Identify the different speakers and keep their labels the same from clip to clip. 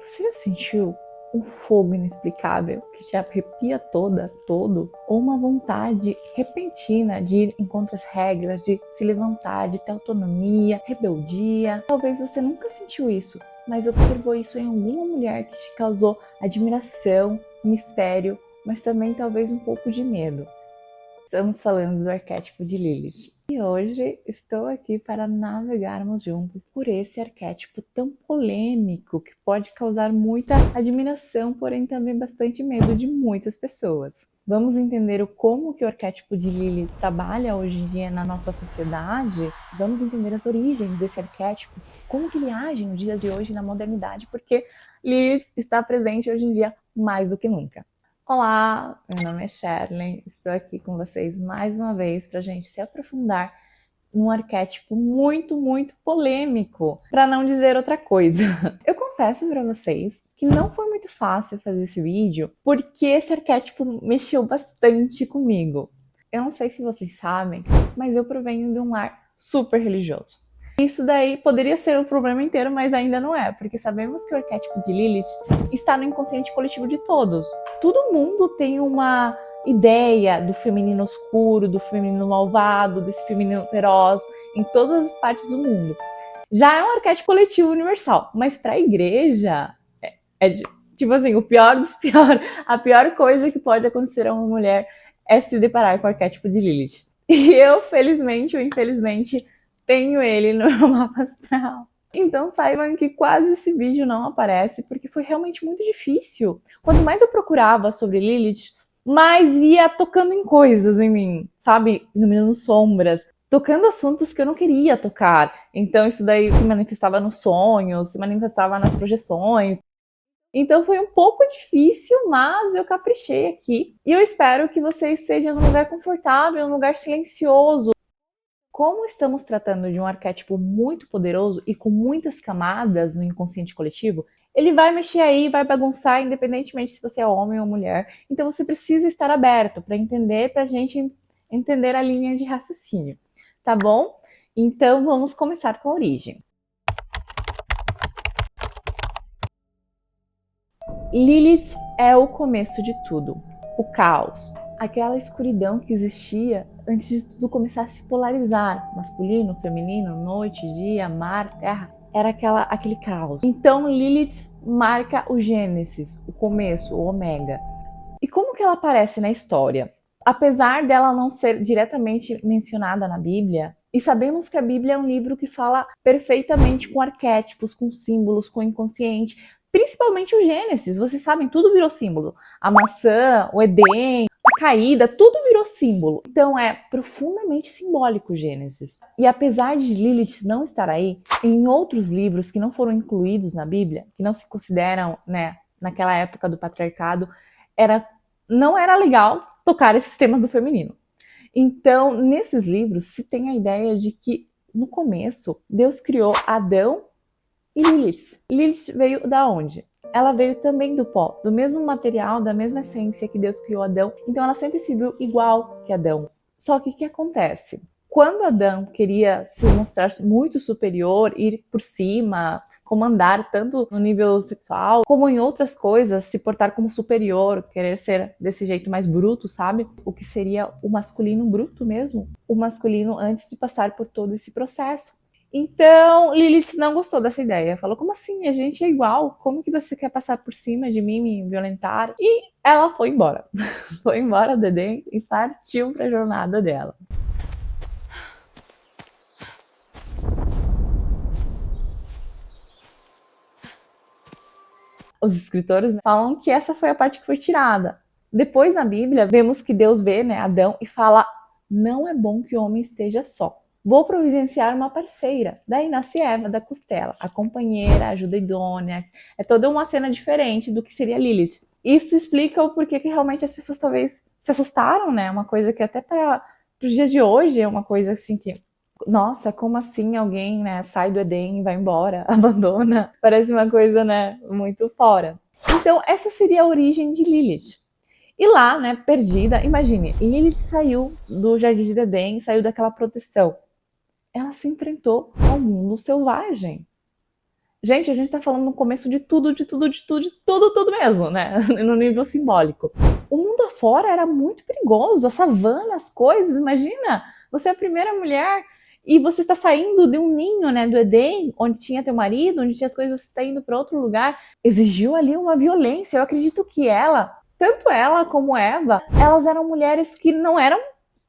Speaker 1: Você já sentiu um fogo inexplicável que te arrepia todo? Ou uma vontade repentina de ir em contra as regras, de se levantar, de ter autonomia, rebeldia? Talvez você nunca sentiu isso, mas observou isso em alguma mulher que te causou admiração, mistério, mas também talvez um pouco de medo. Estamos falando do arquétipo de Lilith. E hoje estou aqui para navegarmos juntos por esse arquétipo tão polêmico que pode causar muita admiração, porém também bastante medo de muitas pessoas. Vamos entender como que o arquétipo de Lilith trabalha hoje em dia na nossa sociedade. Vamos entender as origens desse arquétipo, como que ele age nos dias de hoje na modernidade, porque Lilith está presente hoje em dia mais do que nunca. Olá, meu nome é Sherlyn, estou aqui com vocês mais uma vez para a gente se aprofundar num arquétipo muito polêmico, para não dizer outra coisa. Eu confesso para vocês que não foi muito fácil fazer esse vídeo, porque esse arquétipo mexeu bastante comigo. Eu não sei se vocês sabem, mas eu provenho de um lar super religioso. Isso daí poderia ser o problema inteiro, mas ainda não é, porque sabemos que o arquétipo de Lilith está no inconsciente coletivo de todos. Todo mundo tem uma ideia do feminino oscuro, do feminino malvado, desse feminino feroz, em todas as partes do mundo. Já é um arquétipo coletivo universal, mas para a igreja tipo assim, o pior dos piores, a pior coisa que pode acontecer a uma mulher é se deparar com o arquétipo de Lilith. E eu, felizmente ou infelizmente, tenho ele no meu mapa astral. Então saibam que quase esse vídeo não aparece, porque foi realmente muito difícil. Quanto mais eu procurava sobre Lilith, mais ia tocando em coisas em mim, sabe? Iluminando sombras, tocando assuntos que eu não queria tocar. Então isso daí se manifestava nos sonhos, se manifestava nas projeções. Então foi um pouco difícil, mas eu caprichei aqui. E eu espero que vocês estejam num lugar confortável, num lugar silencioso. Como estamos tratando de um arquétipo muito poderoso e com muitas camadas no inconsciente coletivo, ele vai mexer aí, vai bagunçar, independentemente se você é homem ou mulher. Então você precisa estar aberto para entender, para a gente entender a linha de raciocínio, tá bom? Então vamos começar com a origem. Lilith é o começo de tudo, o caos. Aquela escuridão que existia antes de tudo começar a se polarizar, masculino, feminino, noite, dia, mar, terra, era aquele caos. Então Lilith marca o Gênesis, o começo, o Ômega. E como que ela aparece na história? Apesar dela não ser diretamente mencionada na Bíblia, e sabemos que a Bíblia é um livro que fala perfeitamente com arquétipos, com símbolos, com o inconsciente, principalmente o Gênesis, vocês sabem, tudo virou símbolo. A maçã, o Edém, a caída, tudo virou símbolo. Então é profundamente simbólico o Gênesis. E apesar de Lilith não estar aí, em outros livros que não foram incluídos na Bíblia, que não se consideram, né, naquela época do patriarcado, não era legal tocar esses temas do feminino. Então, nesses livros se tem a ideia de que, no começo, Deus criou Adão e Lilith. Lilith veio da onde? Ela veio também do pó, do mesmo material, da mesma essência que Deus criou Adão. Então ela sempre se viu igual que Adão. Só que o que acontece? Quando Adão queria se mostrar muito superior, ir por cima, comandar tanto no nível sexual, como em outras coisas, se portar como superior, querer ser desse jeito mais bruto, sabe? O que seria o masculino bruto mesmo. O masculino antes de passar por todo esse processo. Então, Lilith não gostou dessa ideia. Falou, como assim? A gente é igual. Como que você quer passar por cima de mim, me violentar? E ela foi embora. Foi embora do Edém e partiu para a jornada dela. Os escritores falam que essa foi a parte que foi tirada. Depois, na Bíblia, vemos que Deus vê, né, Adão e fala, não é bom que o homem esteja só. Vou providenciar uma parceira. Daí nasce Eva da costela, a companheira, a ajuda idônea. É toda uma cena diferente do que seria Lilith. Isso explica o porquê que realmente as pessoas talvez se assustaram, né? Uma coisa que até para os dias de hoje é uma coisa assim que... Nossa, como assim alguém, né, sai do Edém e vai embora, abandona? Parece uma coisa, né, muito fora. Então, essa seria a origem de Lilith. E lá, né, perdida, imagine, Lilith saiu do Jardim de Edém, saiu daquela proteção. Ela se enfrentou ao mundo selvagem. Gente, a gente tá falando no começo de tudo, de tudo, de tudo, de tudo, tudo mesmo, né? No nível simbólico. O mundo afora era muito perigoso, a savana, as coisas, imagina, você é a primeira mulher e você está saindo de um ninho, né, do Edém, onde tinha teu marido, onde tinha as coisas, você está indo para outro lugar, exigiu ali uma violência. Eu acredito que ela, tanto ela como Eva, elas eram mulheres que não eram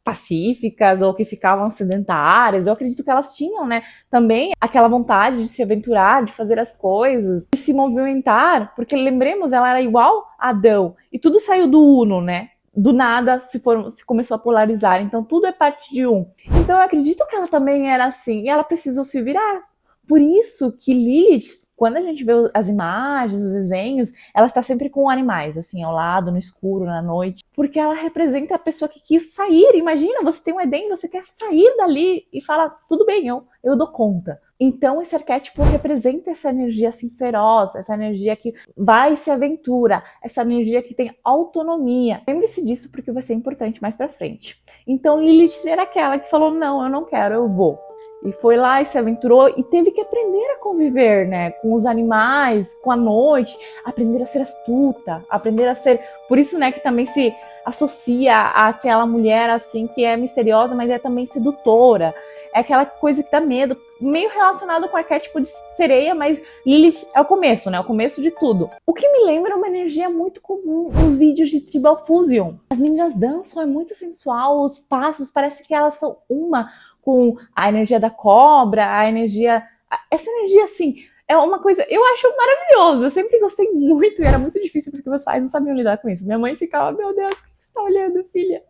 Speaker 1: pacíficas ou que ficavam sedentárias. Eu acredito que elas tinham, né, também aquela vontade de se aventurar, de fazer as coisas, de se movimentar, porque lembremos, ela era igual a Adão, e tudo saiu do uno, né? Do nada se começou a polarizar, então tudo é parte de um. Então eu acredito que ela também era assim, e ela precisou se virar. Por isso que Lilith, quando a gente vê as imagens, os desenhos, ela está sempre com animais, assim, ao lado, no escuro, na noite, porque ela representa a pessoa que quis sair. Imagina, você tem um Edém, você quer sair dali e fala, tudo bem, eu dou conta. Então esse arquétipo representa essa energia assim feroz, essa energia que vai e se aventura, essa energia que tem autonomia. Lembre-se disso porque vai ser importante mais pra frente. Então Lilith era aquela que falou, não, eu não quero, eu vou. E foi lá e se aventurou e teve que aprender a conviver, né, com os animais, com a noite, aprender a ser astuta, aprender a ser... Por isso, né, que também se associa àquela mulher, assim, que é misteriosa, mas é também sedutora. É aquela coisa que dá medo, meio relacionado com o arquétipo de sereia, mas Lilith é o começo, né, o começo de tudo. O que me lembra uma energia muito comum nos vídeos de Tribal Fusion. As meninas dançam, é muito sensual, os passos, parece que elas são uma com a energia da cobra, a energia... Essa energia, assim, é uma coisa... Eu acho maravilhoso. Eu sempre gostei muito e era muito difícil porque meus pais não sabiam lidar com isso. Minha mãe ficava, meu Deus, o que você tá olhando, filha?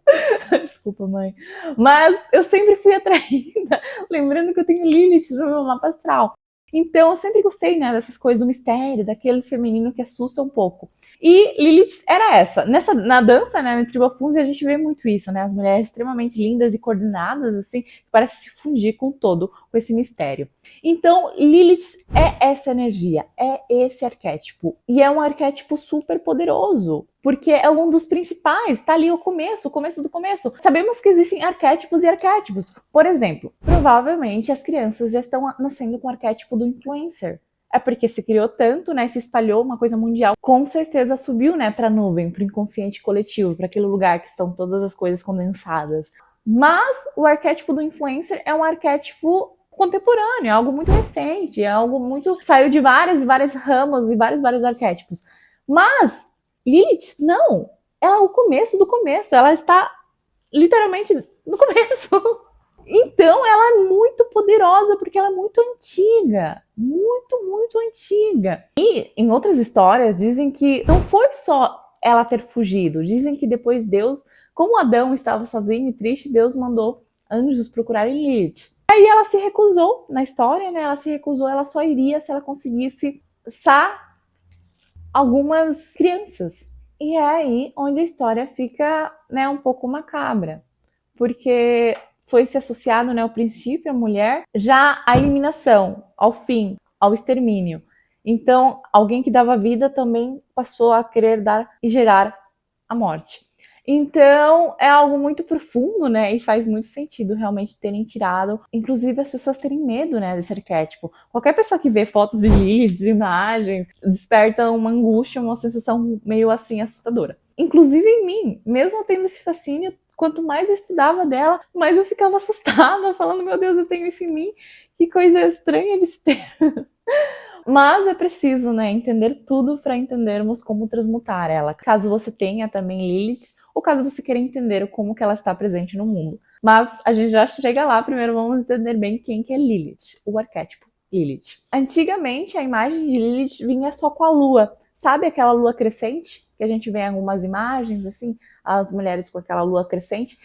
Speaker 1: Desculpa, mãe. Mas eu sempre fui atraída, lembrando que eu tenho Lilith no meu mapa astral. Então eu sempre gostei, né, dessas coisas do mistério, daquele feminino que assusta um pouco. E Lilith era essa. Na dança, né, no Tribal Fusion, a gente vê muito isso, né? As mulheres extremamente lindas e coordenadas, assim, que parecem se fundir com todo, com esse mistério. Então, Lilith é essa energia, é esse arquétipo. E é um arquétipo super poderoso, porque é um dos principais, tá ali o começo do começo. Sabemos que existem arquétipos e arquétipos. Por exemplo, provavelmente as crianças já estão nascendo com o arquétipo do influencer. É porque se criou tanto, né, se espalhou uma coisa mundial, com certeza subiu, né, para a nuvem, para o inconsciente coletivo, para aquele lugar que estão todas as coisas condensadas. Mas o arquétipo do influencer é um arquétipo contemporâneo, é algo muito recente, é algo muito... saiu de várias e várias ramos e vários arquétipos. Mas Lilith, não, ela é o começo do começo, ela está literalmente no começo. Então ela é muito poderosa porque ela é muito antiga, muito antiga. E em outras histórias dizem que não foi só ela ter fugido, dizem que depois Deus, como Adão estava sozinho e triste, Deus mandou anjos procurarem Lilith. Aí ela se recusou na história, né? Ela se recusou, ela só iria se ela conseguisse algumas crianças. E é aí onde a história fica, né, um pouco macabra, porque foi se associado, né, ao princípio, a mulher, já à eliminação, ao fim, ao extermínio. Então, alguém que dava vida também passou a querer dar e gerar a morte. Então, é algo muito profundo, né, e faz muito sentido realmente terem tirado, inclusive as pessoas terem medo, né, desse arquétipo. Qualquer pessoa que vê fotos de Lilith, imagens, desperta uma angústia, uma sensação meio assim assustadora. Inclusive em mim, mesmo tendo esse fascínio, quanto mais eu estudava dela, mais eu ficava assustada, falando, meu Deus, eu tenho isso em mim, que coisa estranha de se ter. Mas é preciso, né, entender tudo para entendermos como transmutar ela. Caso você tenha também Lilith, ou caso você queira entender como que ela está presente no mundo. Mas a gente já chega lá, primeiro vamos entender bem quem que é Lilith, o arquétipo Lilith. Antigamente, a imagem de Lilith vinha só com a lua. Sabe aquela lua crescente? Que a gente vê em algumas imagens, assim, as mulheres com aquela lua crescente.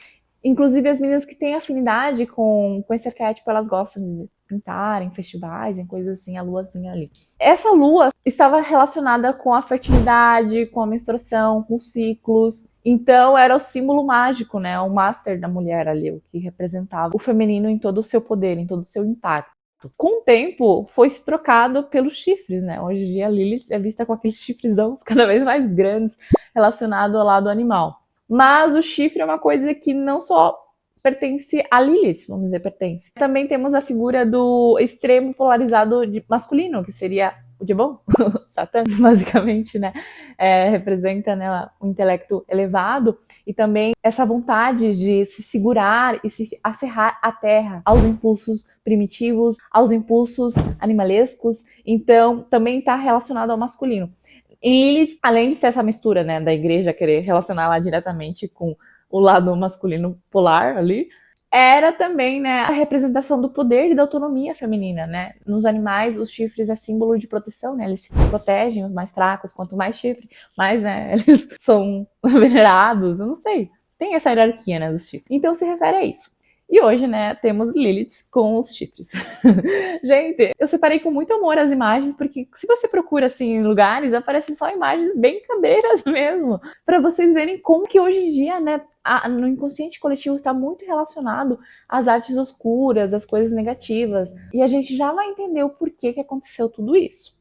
Speaker 1: Inclusive as meninas que têm afinidade com esse arquétipo, elas gostam de pintar em festivais, em coisas assim, a luazinha ali. Essa lua estava relacionada com a fertilidade, com a menstruação, com os ciclos. Então era o símbolo mágico, né? O master da mulher ali, o que representava o feminino em todo o seu poder, em todo o seu impacto. Com o tempo, foi se trocado pelos chifres, né? Hoje em dia a Lilith é vista com aqueles chifrezão cada vez mais grandes, relacionado ao lado animal. Mas o chifre é uma coisa que não só pertence a Lilith, vamos dizer, pertence. Também temos a figura do extremo polarizado masculino, que seria o diabão, Satã, basicamente, né? Representa, né, o intelecto elevado e também essa vontade de se segurar e se aferrar à terra, aos impulsos primitivos, aos impulsos animalescos. Então, também está relacionado ao masculino. Em Lilith, além de ser essa mistura, né, da igreja querer relacionar lá diretamente com o lado masculino polar ali, era também, né, a representação do poder e da autonomia feminina, né? Nos animais, os chifres é símbolo de proteção, né? Eles protegem os mais fracos, quanto mais chifre, mais, né, eles são venerados, eu não sei. Tem essa hierarquia, né, dos chifres. Então se refere a isso. E hoje, né, temos Lilith com os chifres. Gente, eu separei com muito amor as imagens, porque se você procura, assim, em lugares, aparecem só imagens bem cabreiras mesmo, para vocês verem como que hoje em dia, né, no inconsciente coletivo está muito relacionado às artes oscuras, às coisas negativas. E a gente já vai entender o porquê que aconteceu tudo isso.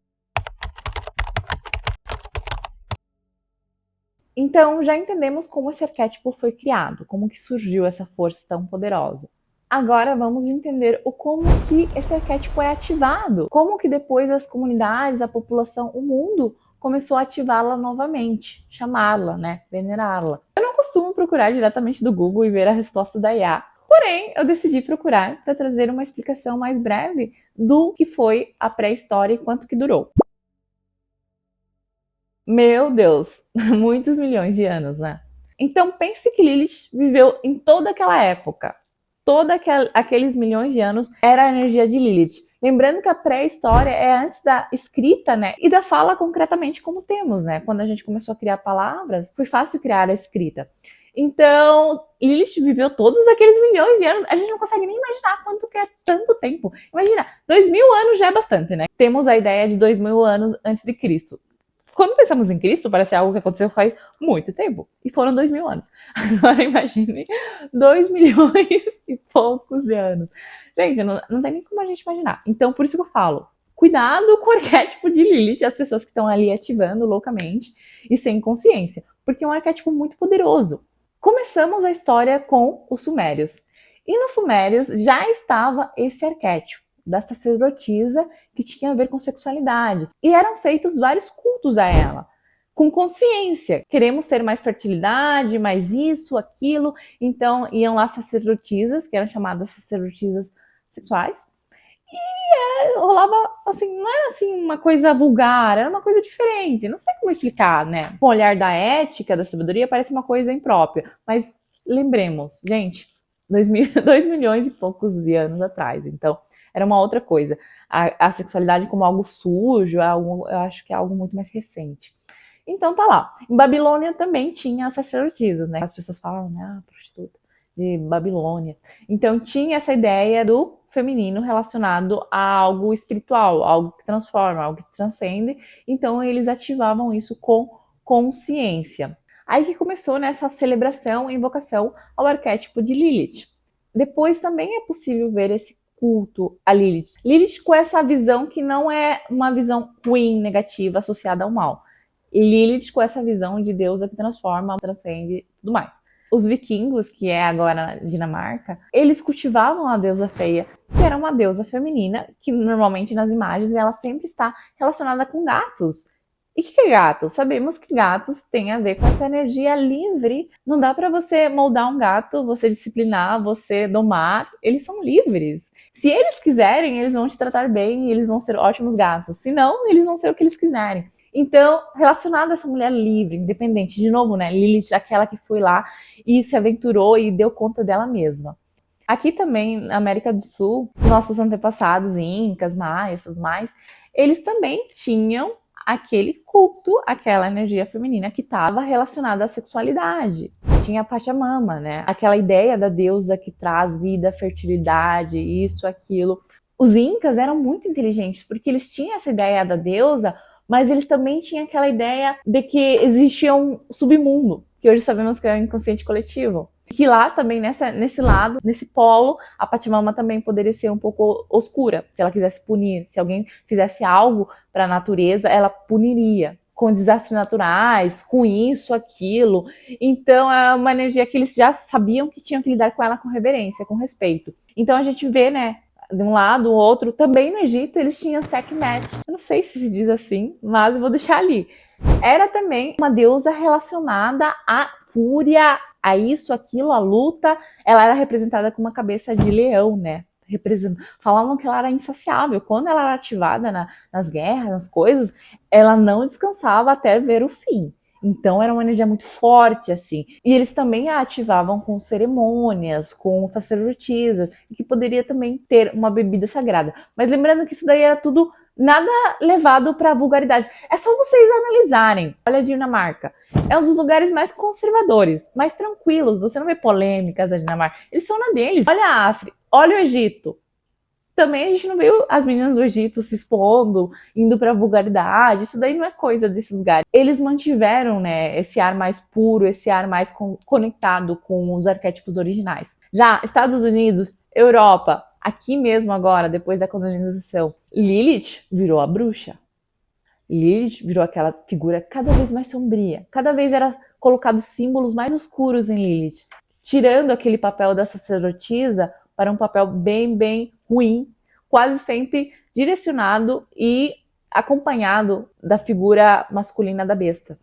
Speaker 1: Então, já entendemos como esse arquétipo foi criado, como que surgiu essa força tão poderosa. Agora vamos entender o como que esse arquétipo é ativado, como que depois as comunidades, a população, o mundo começou a ativá-la novamente, chamá-la, né, venerá-la. Eu não costumo procurar diretamente do Google e ver a resposta da IA, porém eu decidi procurar para trazer uma explicação mais breve do que foi a pré-história e quanto que durou. Meu Deus, muitos milhões de anos, né? Então pense que Lilith viveu em toda aquela época. Todos aqueles milhões de anos era a energia de Lilith. Lembrando que a pré-história é antes da escrita, né? E da fala concretamente como temos, né? Quando a gente começou a criar palavras, foi fácil criar a escrita. Então, Lilith viveu todos aqueles milhões de anos. A gente não consegue nem imaginar quanto que é tanto tempo. Imagina, 2000 anos já é bastante, né? Temos a ideia de 2000 anos antes de Cristo. Quando pensamos em Cristo, parece algo que aconteceu faz muito tempo. E foram 2000 anos. Agora imagine 2 milhões e poucos de anos. Gente, não tem nem como a gente imaginar. Então, por isso que eu falo, cuidado com o arquétipo de Lilith, as pessoas que estão ali ativando loucamente e sem consciência. Porque é um arquétipo muito poderoso. Começamos a história com os sumérios. E nos sumérios já estava esse arquétipo da sacerdotisa que tinha a ver com sexualidade. E eram feitos vários cultos a ela, com consciência. Queremos ter mais fertilidade, mais isso, aquilo. Então iam lá sacerdotisas, que eram chamadas sacerdotisas sexuais. E rolava, assim, não era assim uma coisa vulgar, era uma coisa diferente. Não sei como explicar, né? Com o olhar da ética, da sabedoria, parece uma coisa imprópria. Mas lembremos, gente, 2 milhões e poucos de anos atrás. Então, era uma outra coisa. A sexualidade como algo sujo, eu acho que é algo muito mais recente. Então tá lá. Em Babilônia também tinha as sacerdotisas, né? As pessoas falam, né, prostituta de Babilônia. Então tinha essa ideia do feminino relacionado a algo espiritual, algo que transforma, algo que transcende. Então eles ativavam isso com consciência. Aí que começou nessa celebração e invocação ao arquétipo de Lilith. Depois também é possível ver esse culto a Lilith. Lilith com essa visão que não é uma visão ruim, negativa, associada ao mal. E Lilith com essa visão de deusa que transforma, transcende e tudo mais. Os vikingos, que é agora na Dinamarca, eles cultivavam a deusa Freya, que era uma deusa feminina, que normalmente nas imagens ela sempre está relacionada com gatos. E o que é gato? Sabemos que gatos têm a ver com essa energia livre. Não dá para você moldar um gato, você disciplinar, você domar. Eles são livres. Se eles quiserem, eles vão te tratar bem e eles vão ser ótimos gatos. Se não, eles vão ser o que eles quiserem. Então, relacionado a essa mulher livre, independente, de novo, né? Lilith, aquela que foi lá e se aventurou e deu conta dela mesma. Aqui também, na América do Sul, nossos antepassados, incas, maias, tudo mais, eles também tinham aquele culto, aquela energia feminina que estava relacionada à sexualidade. Tinha a Pachamama, né? Aquela ideia da deusa que traz vida, fertilidade, isso, aquilo. Os incas eram muito inteligentes, porque eles tinham essa ideia da deusa, mas eles também tinham aquela ideia de que existia um submundo, que hoje sabemos que é o inconsciente coletivo. Que lá também, nesse lado, nesse polo, a Pachamama também poderia ser um pouco oscura, se ela quisesse punir. Se alguém fizesse algo para a natureza, ela puniria. com desastres naturais, com isso, aquilo. Então é uma energia que eles já sabiam que tinham que lidar com ela com reverência, com respeito. Então a gente vê, né, de um lado, o outro. Também no Egito eles tinham Sekhmet. Eu não sei se diz assim, mas eu vou deixar ali. Era também uma deusa relacionada à fúria, a isso, aquilo, a luta. Ela era representada com uma cabeça de leão, né? Falavam que ela era insaciável. Quando ela era ativada nas guerras, nas coisas, ela não descansava até ver o fim. Então era uma energia muito forte, assim. E eles também a ativavam com cerimônias, com sacerdotisas, e que poderia também ter uma bebida sagrada. Mas lembrando que isso daí era tudo nada levado para vulgaridade. É só vocês analisarem. Olha a Dinamarca. É um dos lugares mais conservadores, mais tranquilos. Você não vê polêmicas da Dinamarca. Eles são na deles. Olha a África, olha o Egito. Também a gente não viu as meninas do Egito se expondo, indo pra vulgaridade. Isso daí não é coisa desses lugares. Eles mantiveram, né, esse ar mais puro, esse ar mais conectado com os arquétipos originais. Já Estados Unidos, Europa, aqui mesmo agora, depois da colonização, Lilith virou a bruxa. Lilith virou aquela figura cada vez mais sombria. Cada vez era colocado símbolos mais escuros em Lilith, tirando aquele papel da sacerdotisa para um papel bem ruim, quase sempre direcionado e acompanhado da figura masculina da besta.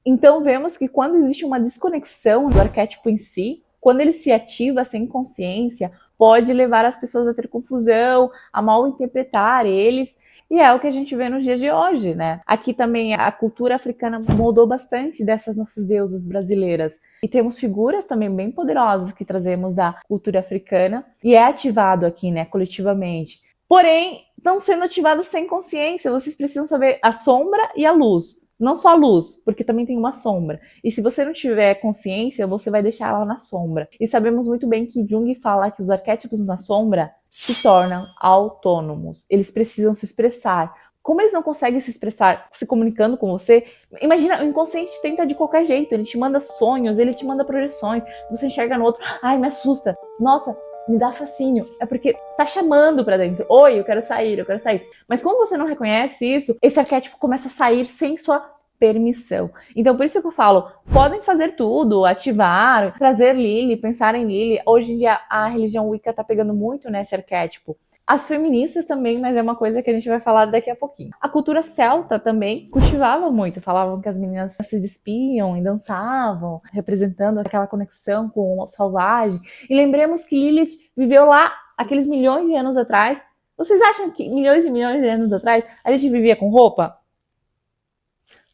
Speaker 1: Então vemos que quando existe uma desconexão do arquétipo em si, quando ele se ativa sem consciência, pode levar as pessoas a ter confusão, a mal interpretar eles. E é o que a gente vê nos dias de hoje, né? Aqui também a cultura africana moldou bastante dessas nossas deusas brasileiras. E temos figuras também bem poderosas que trazemos da cultura africana. E é ativado aqui, né, coletivamente. Porém, estão sendo ativados sem consciência. Vocês precisam saber a sombra e a luz. Não só a luz, porque também tem uma sombra. E se você não tiver consciência, você vai deixar ela na sombra. E sabemos muito bem que Jung fala que os arquétipos na sombra se tornam autônomos. Eles precisam se expressar. Como eles não conseguem se expressar se comunicando com você, imagina, o inconsciente tenta de qualquer jeito. Ele te manda sonhos, ele te manda projeções. Você enxerga no outro, ai, me assusta. Nossa, me dá fascínio. É porque tá chamando pra dentro. Oi, eu quero sair, eu quero sair. Mas como você não reconhece isso, esse arquétipo começa a sair sem sua permissão. Então, por isso que eu falo, podem fazer tudo, ativar, trazer Lili, pensar em Lili. Hoje em dia, a religião Wicca tá pegando muito nesse arquétipo. As feministas também, mas é uma coisa que a gente vai falar daqui a pouquinho. A cultura celta também cultivava muito. Falavam que as meninas se despiam e dançavam, representando aquela conexão com o selvagem. E lembremos que Lilith viveu lá aqueles milhões de anos atrás. Vocês acham que milhões e milhões de anos atrás a gente vivia com roupa?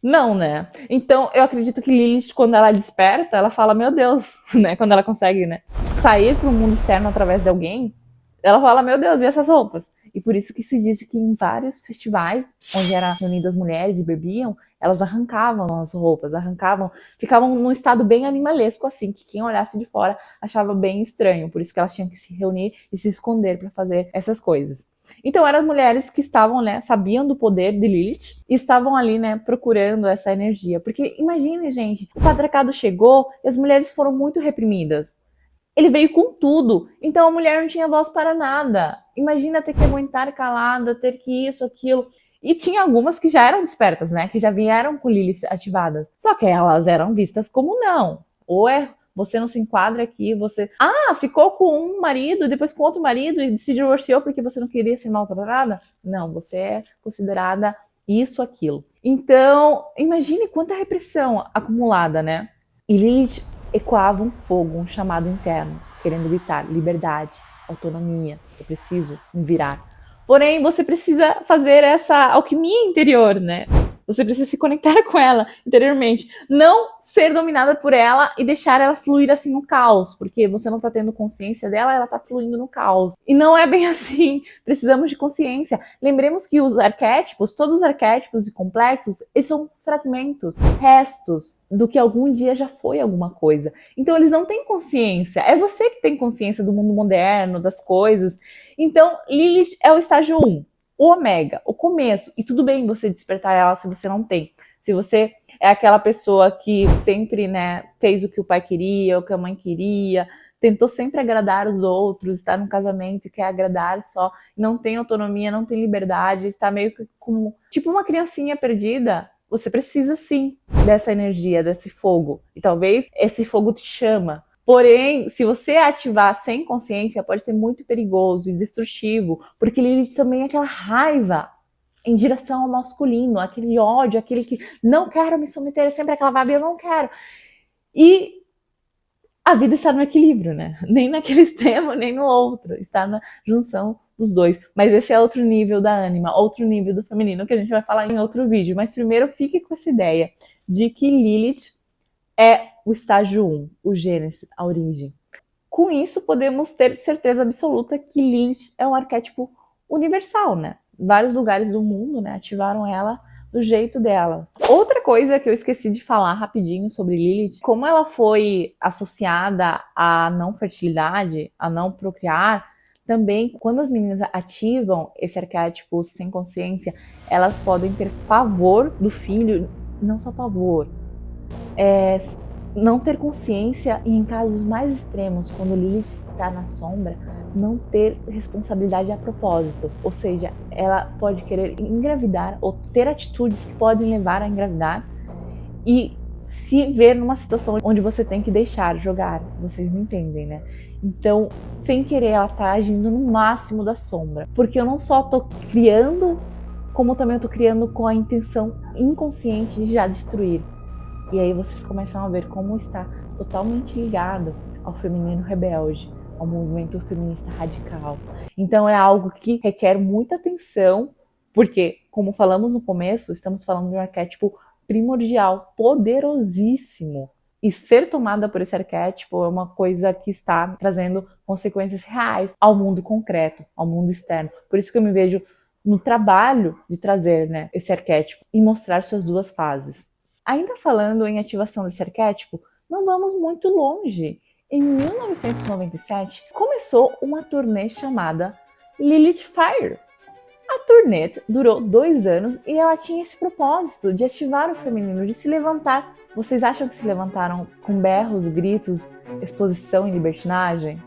Speaker 1: Não, né? Então, eu acredito que Lilith, quando ela desperta, ela fala, meu Deus, né? Quando ela consegue, né, sair para o mundo externo através de alguém, ela fala, meu Deus, e essas roupas? E por isso que se diz que em vários festivais, onde eram reunidas mulheres e bebiam, elas arrancavam as roupas, ficavam num estado bem animalesco, assim, que quem olhasse de fora achava bem estranho. Por isso que elas tinham que se reunir e se esconder para fazer essas coisas. Então eram as mulheres que estavam, né, sabiam do poder de Lilith e estavam ali, né, procurando essa energia. Porque imagine, gente, o patriarcado chegou e as mulheres foram muito reprimidas. Ele veio com tudo, então a mulher não tinha voz para nada. Imagina ter que aguentar calada, ter que isso, aquilo. E tinha algumas que já eram despertas, né, que já vieram com Lilith ativadas. Só que elas eram vistas como não. Ou é você não se enquadra aqui, você... Ah, ficou com um marido, depois com outro marido e se divorciou porque você não queria ser maltratada? Não, você é considerada isso, aquilo. Então, imagine quanta repressão acumulada, né? E Lilith ecoava um fogo, um chamado interno, querendo gritar liberdade, autonomia, eu preciso me virar. Porém, você precisa fazer essa alquimia interior, né? Você precisa se conectar com ela interiormente. Não ser dominada por ela e deixar ela fluir assim no caos. Porque você não tá tendo consciência dela, ela tá fluindo no caos. E não é bem assim. Precisamos de consciência. Lembremos que os arquétipos, todos os arquétipos e complexos, eles são fragmentos, restos do que algum dia já foi alguma coisa. Então eles não têm consciência. É você que tem consciência do mundo moderno, das coisas. Então Lilith é o estágio 1. O ômega, o começo, e tudo bem você despertar ela se você não tem. Se você é aquela pessoa que sempre, né, fez o que o pai queria, o que a mãe queria, tentou sempre agradar os outros, está num casamento e quer agradar só, não tem autonomia, não tem liberdade, está meio que como tipo uma criancinha perdida. Você precisa sim dessa energia, desse fogo. E talvez esse fogo te chama. Porém, se você ativar sem consciência, pode ser muito perigoso e destrutivo, porque Lilith também é aquela raiva em direção ao masculino, aquele ódio, aquele que não quero me submeter, é sempre aquela vibe, eu não quero. E a vida está no equilíbrio, né? Nem naquele extremo, nem no outro. Está na junção dos dois. Mas esse é outro nível da ânima, outro nível do feminino, que a gente vai falar em outro vídeo. Mas primeiro fique com essa ideia de que Lilith é o estágio 1, o Gênesis, a origem. Com isso, podemos ter certeza absoluta que Lilith é um arquétipo universal, né? Vários lugares do mundo, né, ativaram ela do jeito dela. Outra coisa que eu esqueci de falar rapidinho sobre Lilith, como ela foi associada à não fertilidade, a não procriar, também quando as meninas ativam esse arquétipo sem consciência, elas podem ter pavor do filho, não só pavor, não ter consciência e em casos mais extremos, quando Lilith está na sombra, não ter responsabilidade a propósito, ou seja, ela pode querer engravidar ou ter atitudes que podem levar a engravidar e se ver numa situação onde você tem que deixar, jogar, vocês me entendem, né? Então, sem querer, ela tá agindo no máximo da sombra, porque eu não só tô criando, como também eu tô criando com a intenção inconsciente de já destruir. E aí vocês começam a ver como está totalmente ligado ao feminino rebelde, ao movimento feminista radical. Então é algo que requer muita atenção, porque, como falamos no começo, estamos falando de um arquétipo primordial, poderosíssimo. E ser tomada por esse arquétipo é uma coisa que está trazendo consequências reais ao mundo concreto, ao mundo externo. Por isso que eu me vejo no trabalho de trazer, né, esse arquétipo e mostrar suas duas fases. Ainda falando em ativação desse arquétipo, não vamos muito longe. Em 1997, começou uma turnê chamada Lilith Fire. A turnê durou 2 anos e ela tinha esse propósito de ativar o feminino, de se levantar. Vocês acham que se levantaram com berros, gritos, exposição e libertinagem?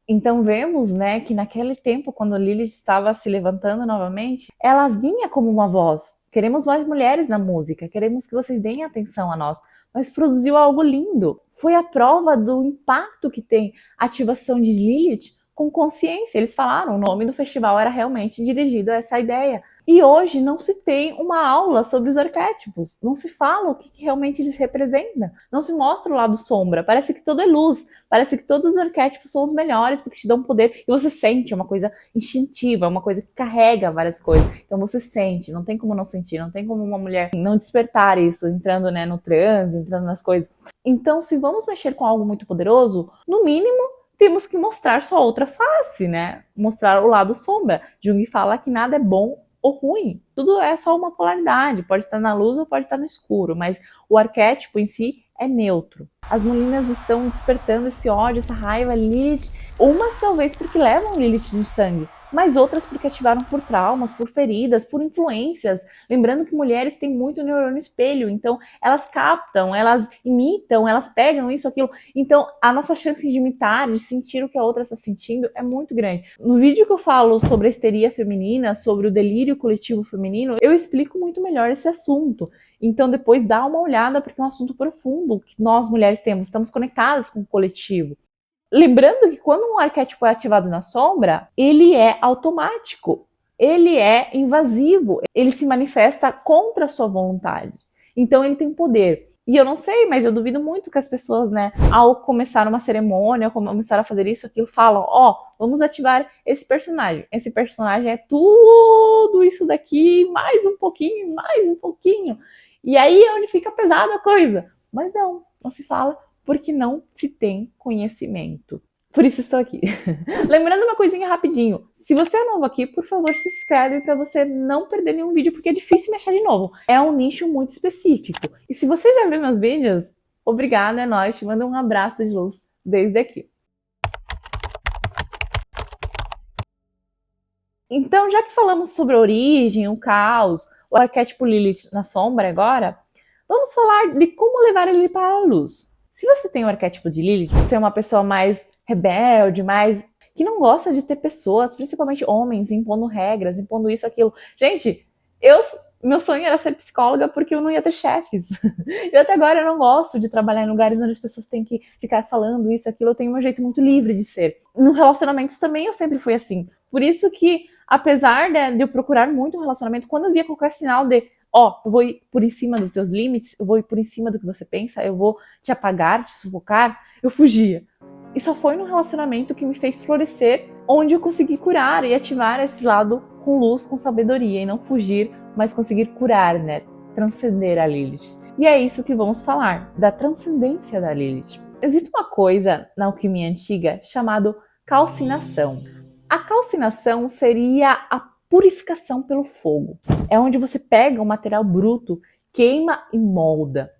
Speaker 1: Então vemos, né, que naquele tempo, quando Lilith estava se levantando novamente, ela vinha como uma voz. Queremos mais mulheres na música, queremos que vocês deem atenção a nós. Mas produziu algo lindo. Foi a prova do impacto que tem a ativação de Lilith com consciência. Eles falaram, o nome do festival era realmente dirigido a essa ideia. E hoje não se tem uma aula sobre os arquétipos. Não se fala o que realmente eles representam. Não se mostra o lado sombra. Parece que tudo é luz. Parece que todos os arquétipos são os melhores porque te dão poder. E você sente, é uma coisa instintiva, é uma coisa que carrega várias coisas. Então você sente, não tem como não sentir. Não tem como uma mulher não despertar isso, entrando, né, no transe, entrando nas coisas. Então, se vamos mexer com algo muito poderoso, no mínimo, temos que mostrar sua outra face, né? Mostrar o lado sombra. Jung fala que nada é bom ou ruim. Tudo é só uma polaridade. Pode estar na luz ou pode estar no escuro. Mas o arquétipo em si é neutro. As meninas estão despertando esse ódio, essa raiva, Lilith. Umas talvez porque levam Lilith no sangue, mas outras porque ativaram por traumas, por feridas, por influências. Lembrando que mulheres têm muito neurônio espelho, então elas captam, elas imitam, elas pegam isso, aquilo. Então a nossa chance de imitar, de sentir o que a outra está sentindo é muito grande. No vídeo que eu falo sobre a histeria feminina, sobre o delírio coletivo feminino, eu explico muito melhor esse assunto. Então depois dá uma olhada, porque é um assunto profundo que nós mulheres temos, estamos conectadas com o coletivo. Lembrando que quando um arquétipo é ativado na sombra, ele é automático, ele é invasivo, ele se manifesta contra a sua vontade. Então ele tem poder. E eu não sei, mas eu duvido muito que as pessoas, né, ao começar uma cerimônia, ao começar a fazer isso, aquilo, falam, ó, vamos ativar esse personagem. Esse personagem é tudo isso daqui, mais um pouquinho, mais um pouquinho. E aí é onde fica pesada a coisa. Mas não se fala, porque não se tem conhecimento. Por isso estou aqui. Lembrando uma coisinha rapidinho. Se você é novo aqui, por favor, se inscreve para você não perder nenhum vídeo, porque é difícil me achar de novo. É um nicho muito específico. E se você já viu meus vídeos, obrigada, é nóis. Te mando um abraço de luz desde aqui. Então, já que falamos sobre a origem, o caos, o arquétipo Lilith na sombra agora, vamos falar de como levar ele para a luz. Se você tem o arquétipo de Lilith, você é uma pessoa mais rebelde, mais que não gosta de ter pessoas, principalmente homens, impondo regras, impondo isso, aquilo. Gente, meu sonho era ser psicóloga porque eu não ia ter chefes. E até agora eu não gosto de trabalhar em lugares onde as pessoas têm que ficar falando isso, aquilo. Eu tenho um jeito muito livre de ser. No relacionamentos também eu sempre fui assim. Por isso que, apesar de eu procurar muito um relacionamento, quando eu via qualquer sinal de eu vou ir por cima dos teus limites, eu vou ir por cima do que você pensa, eu vou te apagar, te sufocar, eu fugia. E só foi no relacionamento que me fez florescer, onde eu consegui curar e ativar esse lado com luz, com sabedoria, e não fugir, mas conseguir curar, né? Transcender a Lilith. E é isso que vamos falar, da transcendência da Lilith. Existe uma coisa na alquimia antiga chamada calcinação. A calcinação seria a purificação pelo fogo. É onde você pega um material bruto, queima e molda.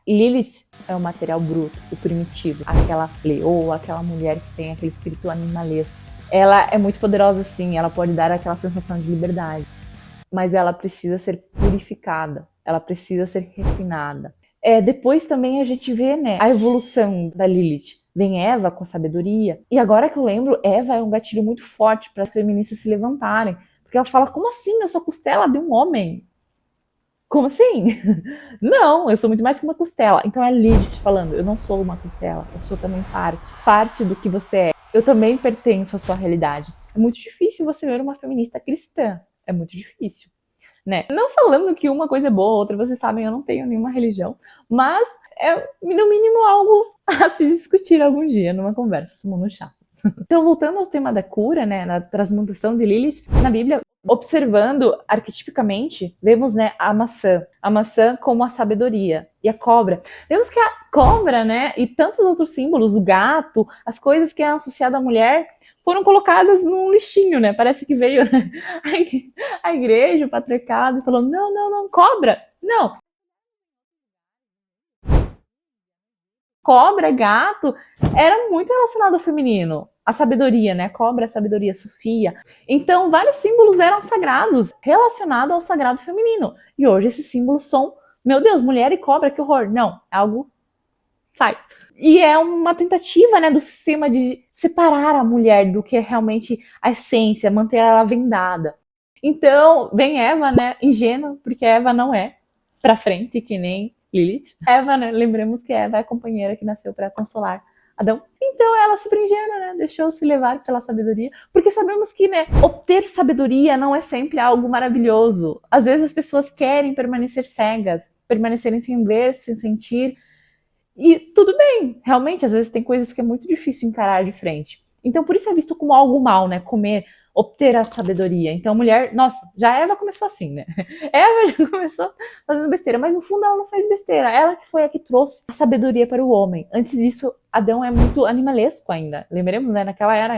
Speaker 1: Lilith é o material bruto, o primitivo, aquela leoa, aquela mulher que tem aquele espírito animalesco. Ela é muito poderosa sim, ela pode dar aquela sensação de liberdade, mas ela precisa ser purificada, ela precisa ser refinada. Depois também a gente vê, né, a evolução da Lilith. Vem Eva com a sabedoria, e agora que eu lembro, Eva é um gatilho muito forte para as feministas se levantarem, porque ela fala, como assim, eu sou costela de um homem? Como assim? Não, eu sou muito mais que uma costela. Então é Lilith falando, eu não sou uma costela, eu sou também parte do que você é. Eu também pertenço à sua realidade. É muito difícil você ver uma feminista cristã, é muito difícil, né? Não falando que uma coisa é boa, outra, vocês sabem, eu não tenho nenhuma religião, mas é no mínimo algo a se discutir algum dia numa conversa, tomando chá. Então, voltando ao tema da cura, né, na transmutação de Lilith, na Bíblia, observando arquetipicamente, vemos, né, a maçã como a sabedoria, e a cobra. Vemos que a cobra, né, e tantos outros símbolos, o gato, as coisas que é associadas à mulher, foram colocadas num lixinho, né? Parece que veio, né, a igreja, o patriarcado, e falou, não, cobra, não. Cobra, gato, era muito relacionado ao feminino. A sabedoria, né? Cobra, a sabedoria, Sofia. Então, vários símbolos eram sagrados, relacionados ao sagrado feminino. E hoje esses símbolos são, meu Deus, mulher e cobra, que horror. Não, é algo sai. E é uma tentativa, né, do sistema de separar a mulher do que é realmente a essência, manter ela vendada. Então, vem Eva, né, ingênua, porque Eva não é pra frente, que nem Lilith. Eva, né, lembremos que Eva é a companheira que nasceu para consolar Adão. Então ela super ingênua, né, deixou-se levar pela sabedoria, porque sabemos que, né, obter sabedoria não é sempre algo maravilhoso. Às vezes as pessoas querem permanecer cegas, permanecerem sem ver, sem sentir, e tudo bem, realmente, às vezes tem coisas que é muito difícil encarar de frente. Então, por isso é visto como algo mal, né? Comer, obter a sabedoria. Então, mulher, nossa, já Eva começou assim, né? Eva já começou fazendo besteira, mas no fundo ela não fez besteira. Ela que foi a que trouxe a sabedoria para o homem. Antes disso, Adão é muito animalesco ainda. Lembremos, né? Naquela era,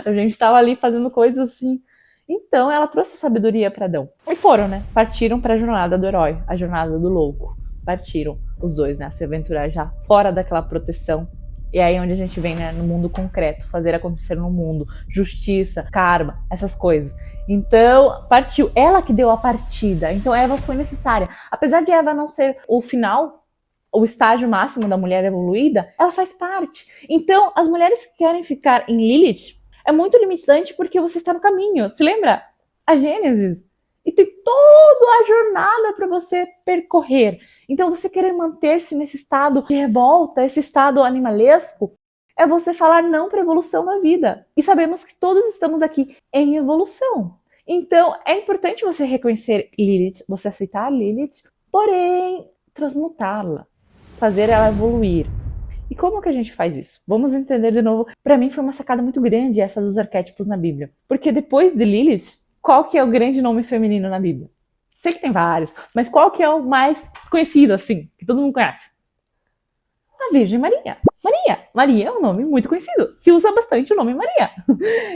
Speaker 1: a gente estava ali fazendo coisas assim. Então, ela trouxe a sabedoria para Adão. E foram, né? Partiram para a jornada do herói, a jornada do louco. Partiram os dois, né, a se aventurar já fora daquela proteção. E aí onde a gente vem, né, no mundo concreto, fazer acontecer no mundo, justiça, karma, essas coisas. Então, partiu. Ela que deu a partida. Então, Eva foi necessária. Apesar de Eva não ser o final, o estágio máximo da mulher evoluída, ela faz parte. Então, as mulheres que querem ficar em Lilith é muito limitante porque você está no caminho. Se lembra? A Gênesis. E tem toda a jornada para você percorrer. Então, você querer manter-se nesse estado de revolta, esse estado animalesco, é você falar não para a evolução da vida. E sabemos que todos estamos aqui em evolução. Então, é importante você reconhecer Lilith, você aceitar Lilith, porém, transmutá-la, fazer ela evoluir. E como que a gente faz isso? Vamos entender de novo. Para mim, foi uma sacada muito grande essa dos arquétipos na Bíblia. Porque depois de Lilith, qual que é o grande nome feminino na Bíblia? Sei que tem vários, mas qual que é o mais conhecido, assim, que todo mundo conhece? A Virgem Maria. Maria é um nome muito conhecido. Se usa bastante o nome Maria.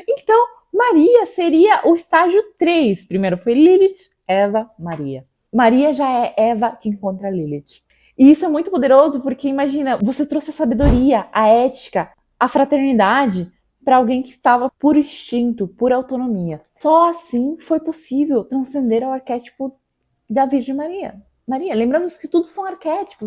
Speaker 1: Então, Maria seria o estágio 3. Primeiro foi Lilith, Eva, Maria. Maria já é Eva que encontra Lilith. E isso é muito poderoso porque, imagina, você trouxe a sabedoria, a ética, a fraternidade para alguém que estava por instinto, por autonomia. Só assim foi possível transcender ao arquétipo da Virgem Maria. Lembramos que tudo são arquétipos,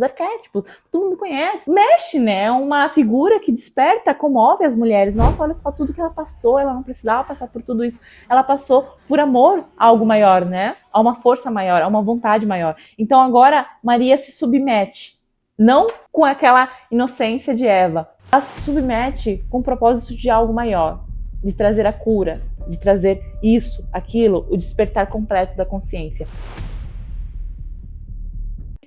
Speaker 1: todo mundo conhece. Mexe, né? É uma figura que desperta, comove as mulheres. Nossa, olha só tudo que ela passou, ela não precisava passar por tudo isso. Ela passou por amor a algo maior, né? A uma força maior, a uma vontade maior. Então agora Maria se submete, não com aquela inocência de Eva. Ela se submete com o propósito de algo maior, de trazer a cura, de trazer isso, aquilo, o despertar completo da consciência.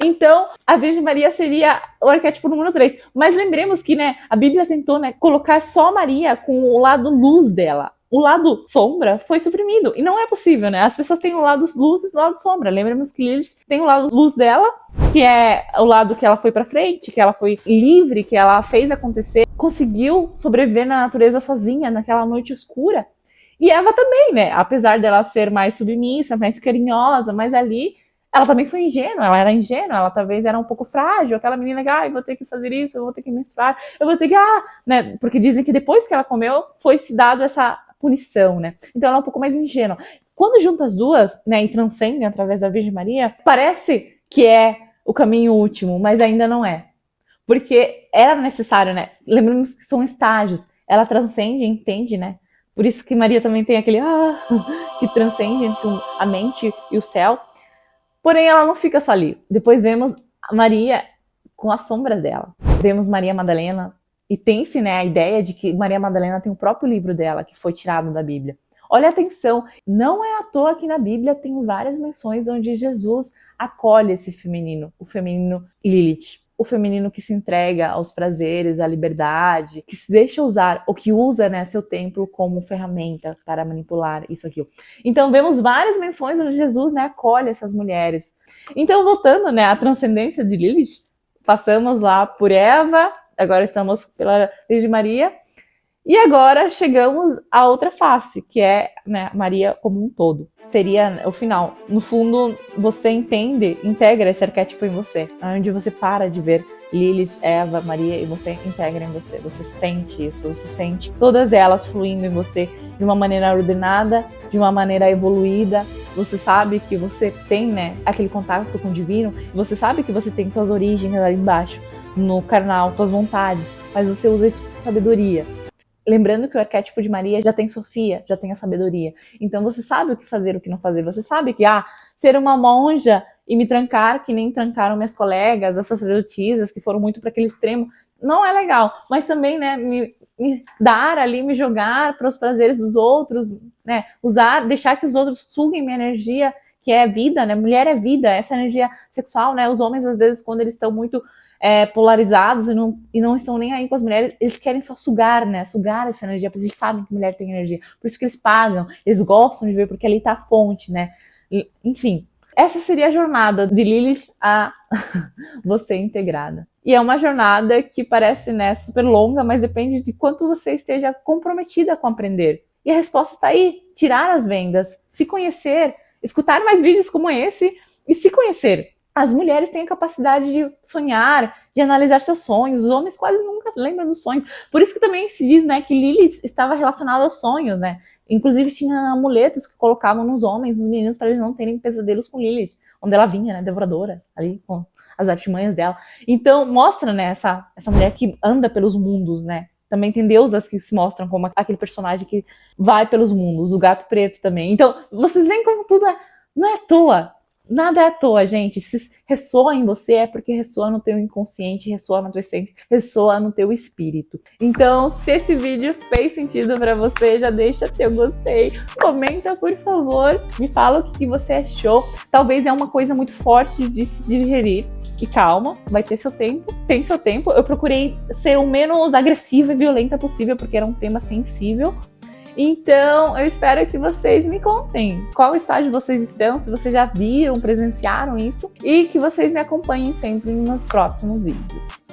Speaker 1: Então, a Virgem Maria seria o arquétipo número 3. Mas lembremos que, né, a Bíblia tentou, né, colocar só Maria com o lado luz dela. O lado sombra foi suprimido. E não é possível, né? As pessoas têm o lado luz e o lado sombra. Lembremos que Lilith tem o lado luz dela, que é o lado que ela foi pra frente, que ela foi livre, que ela fez acontecer, conseguiu sobreviver na natureza sozinha, naquela noite escura. E Eva também, né? Apesar dela ser mais submissa, mais carinhosa, mas ali ela também foi ingênua, ela era ingênua, ela talvez era um pouco frágil, aquela menina que, eu vou ter que fazer isso, eu vou ter que menstruar, eu vou ter que, né, porque dizem que depois que ela comeu, foi se dado essa punição, né, então ela é um pouco mais ingênua. Quando junta as duas, né, e transcendem através da Virgem Maria, parece que é o caminho último, mas ainda não é, porque era necessário, né, lembramos que são estágios, ela transcende, entende, né, por isso que Maria também tem aquele, que transcende entre a mente e o céu. Porém, ela não fica só ali. Depois vemos Maria com as sombras dela. Vemos Maria Madalena, e tem-se, né, a ideia de que Maria Madalena tem o próprio livro dela, que foi tirado da Bíblia. Olha atenção, não é à toa que na Bíblia tem várias menções onde Jesus acolhe esse feminino, o feminino Lilith. O feminino que se entrega aos prazeres, à liberdade, que se deixa usar, ou que usa, né, seu templo como ferramenta para manipular isso, aquilo. Então vemos várias menções onde Jesus, né, acolhe essas mulheres. Então, voltando, né, à transcendência de Lilith, passamos lá por Eva, agora estamos pela Virgem Maria, e agora chegamos à outra face, que é, né, Maria como um todo. Seria o final. No fundo, você entende, integra esse arquétipo em você, onde você para de ver Lilith, Eva, Maria, e você integra em você. Você sente isso, você sente todas elas fluindo em você de uma maneira ordenada, de uma maneira evoluída. Você sabe que você tem, né, aquele contato com o divino, você sabe que você tem suas origens ali embaixo, no carnal, suas vontades, mas você usa isso com sabedoria. Lembrando que o arquétipo de Maria já tem Sofia, já tem a sabedoria. Então você sabe o que fazer, o que não fazer. Você sabe que, ser uma monja e me trancar, que nem trancaram minhas colegas, essas sacerdotisas que foram muito para aquele extremo, não é legal. Mas também, né, me dar ali, me jogar para os prazeres dos outros, né, deixar que os outros suguem minha energia, que é vida, né, mulher é vida, essa energia sexual, né, os homens às vezes quando eles estão muito polarizados e não estão nem aí com as mulheres, eles querem só sugar, né? Sugar essa energia, porque eles sabem que mulher tem energia. Por isso que eles pagam, eles gostam de ver, porque ali tá a fonte, né? Enfim, essa seria a jornada de Lilith a você integrada. E é uma jornada que parece, né, super longa, mas depende de quanto você esteja comprometida com aprender. E a resposta está aí: tirar as vendas, se conhecer, escutar mais vídeos como esse e se conhecer. As mulheres têm a capacidade de sonhar, de analisar seus sonhos. Os homens quase nunca lembram dos sonhos. Por isso que também se diz, né, que Lilith estava relacionada aos sonhos, né? Inclusive tinha amuletos que colocavam nos homens, nos meninos, para eles não terem pesadelos com Lilith, onde ela vinha, né, devoradora, ali com as artimanhas dela. Então mostra, né, essa mulher que anda pelos mundos, né? Também tem deusas que se mostram como aquele personagem que vai pelos mundos, o gato preto também. Então vocês veem como tudo não é à toa. Nada é à toa, gente. Se ressoa em você é porque ressoa no teu inconsciente, ressoa na tua essência, ressoa no teu espírito. Então, se esse vídeo fez sentido pra você, já deixa teu gostei, comenta, por favor, me fala o que você achou. Talvez é uma coisa muito forte de se digerir. E calma, vai ter seu tempo, tem seu tempo. Eu procurei ser o menos agressiva e violenta possível, porque era um tema sensível. Então, eu espero que vocês me contem qual estágio vocês estão, se vocês já viram, presenciaram isso, e que vocês me acompanhem sempre nos próximos vídeos.